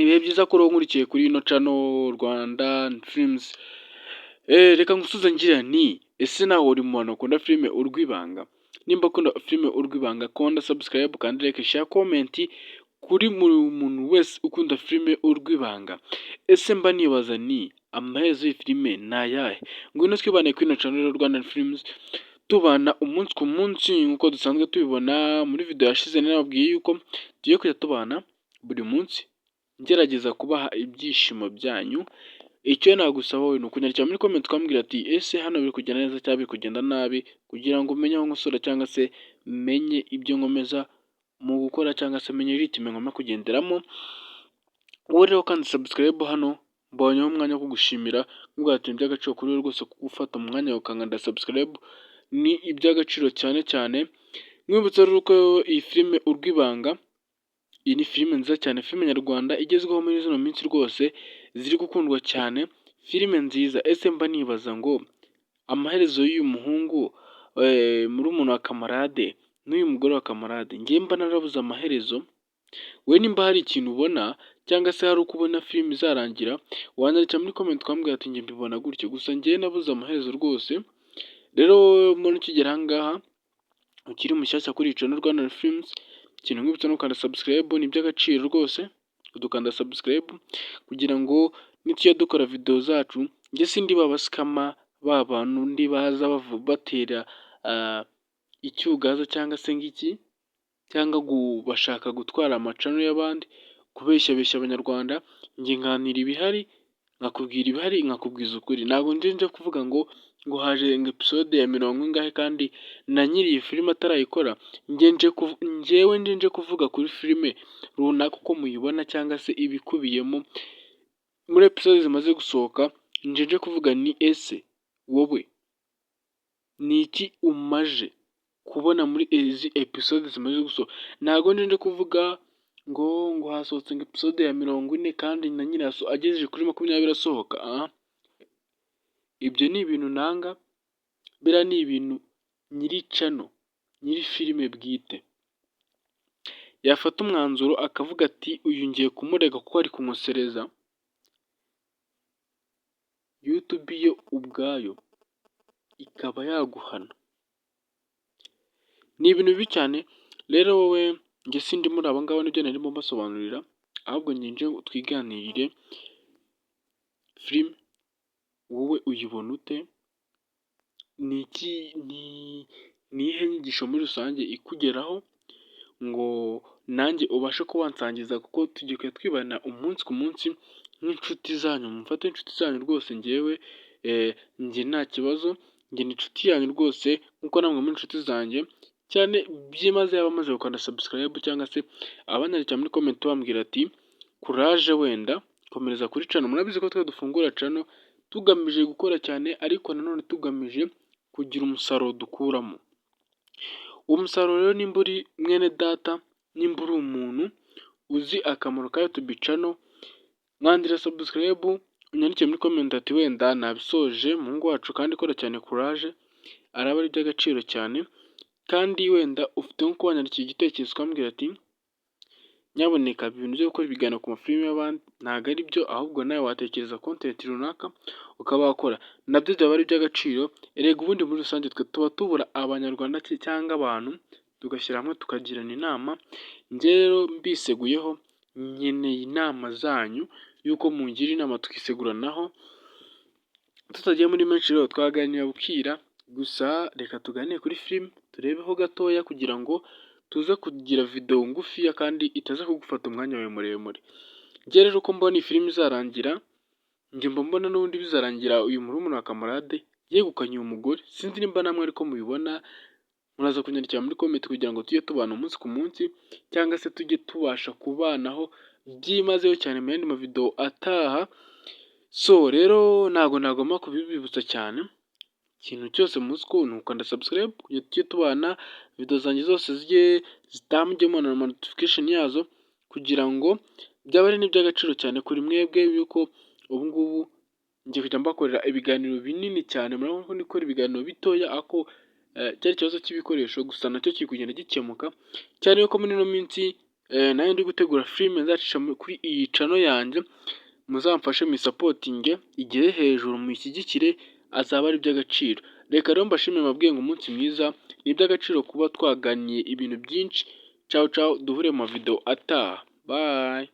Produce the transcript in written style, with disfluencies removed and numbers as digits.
Ibihe byiza kuri wowe unkurikiye kuri ino channel Rwandan Films. Reka ngusuze ngira nti ese nawe uri mu bantu bakunda filime urw'ibanga? Nimba ukunda filime urw'ibanga kanda subscribe kandi like share comment kuri muntu wese ukunda filime urw'ibanga. Ese mba nibaza ni amaherezo y'iyi filime ni ayahe? Ngwino twibane kuri ino channel Rwandan Films tubana umunsi ku munsi nk'uko dusanzwe tubibona. Muri video yashize nababwiye yuko tugiye kujya tubana buri munsi ngerageza kubaha ibyishimo byanyu. Icyo nagusaba wowe ni ukunyandikira muri comment ukambwira ati ese hano biri kugenda neza cyangwa biri kugenda nabi, kugira ngo umenye aho nkosora cyangwa se menye ibyo nkomeza mu gukora cyangwa se menye ritime ngomba kugenderamo. Wowe rero kandi subscribe hano mbonyeho umwanya wo kugushimira nkubwira ati ni iby'agaciro kuri wowe rwose gufata mu mwanya wawe ukanda subscribe, ni iby'agaciro cyane cyane. Mwibutsa rero ko iyi filime urw'ibanga, iyi ni filime nziza cyane, filime nyarwanda igezweho muri zino minsi rwose, ziri gukundwa cyane, filime nziza. Ese mba nibaza ngo amaherezo y'uyu muhungu murumuna wa kamarade n'uyu mugore wa kamarade, njye mba narabuze amaherezo. We nimba hari ikintu ubona cyangwa se hari uko ubona filime izarangira, wanyandikira muri comment ukambwira ati njye mbibona gutyo, gusa njye nabuze amaherezo rwose. Rero umuntu ukigera aha ngaha ukiri mushyashya kuri iyi channel Rwandan Films, ikintu nk'ibutsa no gukanda subscribe, ni iby'agaciro rwose dukanda subscribe kugira ngo nitujya dukora video zacu njye sindi babasikama ba bantu ndi baza batera icyugazo cyangwa se ngiki, cyangwa bashaka gutwara amacano y'abandi, kubeshyabeshya abanyarwanda. Njye nganira ibihari, nkakubwira ibihari, nkakubwiza ukuri. Ntabwo nje kuvuga ngo haje episode ya mirongo ingahe kandi na nyiri iyi filime atarayikora. Njyewe nje kuvuga kuri filime runaka uko muyibona cyangwa se ibikubiyemo muri episode zimaze gusohoka. Nje kuvuga ni ese wowe ni iki umaje kubona muri izi episode zimaze gusohoka. Ntabwo nje kuvuga ngo hasohotse episode ya 40 kandi na nyiri agejeje kuri 20 asohoka. Ibyo ni ibintu nanga, biriya ni ibintu nyiri channel, nyiri filime bwite yafata umwanzuro akavuga ati uyu ngiye kumurega kuko ari kumusereza. YouTube yo ubwayo ikaba yaguhana. Ni ibintu bibi cyane. Rero wowe njye sindi muri aba ngaba, nibyo narimo mbasobanurira, ahubwo nje twiganirire filime. Wowe uyibona ute? Ni iyihe nyigisho muri rusange ikugeraho ngo nanjye ubashe kuba wansangiza, kuko tugiye twibana umunsi ku munsi nk'inshuti zanyu. Mufate inshuti zanyu rwose, njyewe njye nta kibazo, njye ni inshuti yanyu rwose nkuko namwe muri inshuti zanjye cyane. Byimaze yaba amaze gukanda subscribe cyangwa se abanyandikira muri comment bambwira ati courage, wenda komereza kuri channel. Murabizi ko twe dufungura channel tugamije gukora cyane, ariko nanone tugamije kugira umusaruro dukuramo. Uwo musaruro rero nimba uri mwene data, nimba uri umuntu uzi akamaro ka YouTube channel, mwandira subscribe, unyandikire muri comment ati wenda nabisoje muhungu wacu kandi ikora cyane, courage, araba ari iby'agaciro cyane. Kandi wenda ufite nko kubanyandikiye igitekerezo ukambwira ati nyaboneka ibintu byo gukora ibiganiro ku mafilime y'abandi ntabwo ari byo, ahubwo nawe watekereza content runaka ukaba wakora, nabyo byaba ari iby'agaciro. Erega ubundi muri rusange twe tuba tubura abanyarwanda cyangwa abantu tugashyira hamwe tukagirana inama. Njye rero mbiseguyeho nkeneye inama zanyu yuko mungira inama tukiseguranaho. Tutagiye muri menshi rero twaganira bukira, gusa reka tuganire kuri filime turebeho gatoya kugira ngo tuze kugira video ngufiya kandi itaza kugufata umwanya wawe muremure. Njye rero uko mbona iyi filime izarangira, njye mbona n'ubundi bizarangira uyu murumuna wa kamarade yegukanye uyu mugore. Sinzi nimba namwe ariko mubibona, muraza kunyandikira muri comment kugira ngo tujye tubana umunsi ku munsi, cyangwa se tujye tubasha kubanaho byimazeyo cyane mu yandi mavideo ataha. So rero ntabwo nagomba kubibibutsa cyane, ikintu cyose muzi ko ni ukanda subscribe kugira tujye tubana, video zanjye zose zijye zitambwemo na notification yazo, kugira ngo byaba ari n'iby'agaciro cyane kuri mwebwe yuko ubu ngubu ngiye kujya mbakorera ibiganiro binini cyane. Murabona ko nikora ibiganiro bitoya, ako cyari ikibazo cy'ibikoresho gusa nacyo kiri kugenda gikemuka cyane, yuko muri ino minsi nayo ndi gutegura filime nzacisha kuri iyi channel yanjye, muzamfashe muyisapotinge igere hejuru, muyishyigikire, azaba ari iby'agaciro. Reka rero mbashimire mbabwiye ngo umunsi mwiza, ni iby'agaciro kuba twaganiye ibintu byinshi. Ciao ciao, duhure mu mavideo ataha, bye.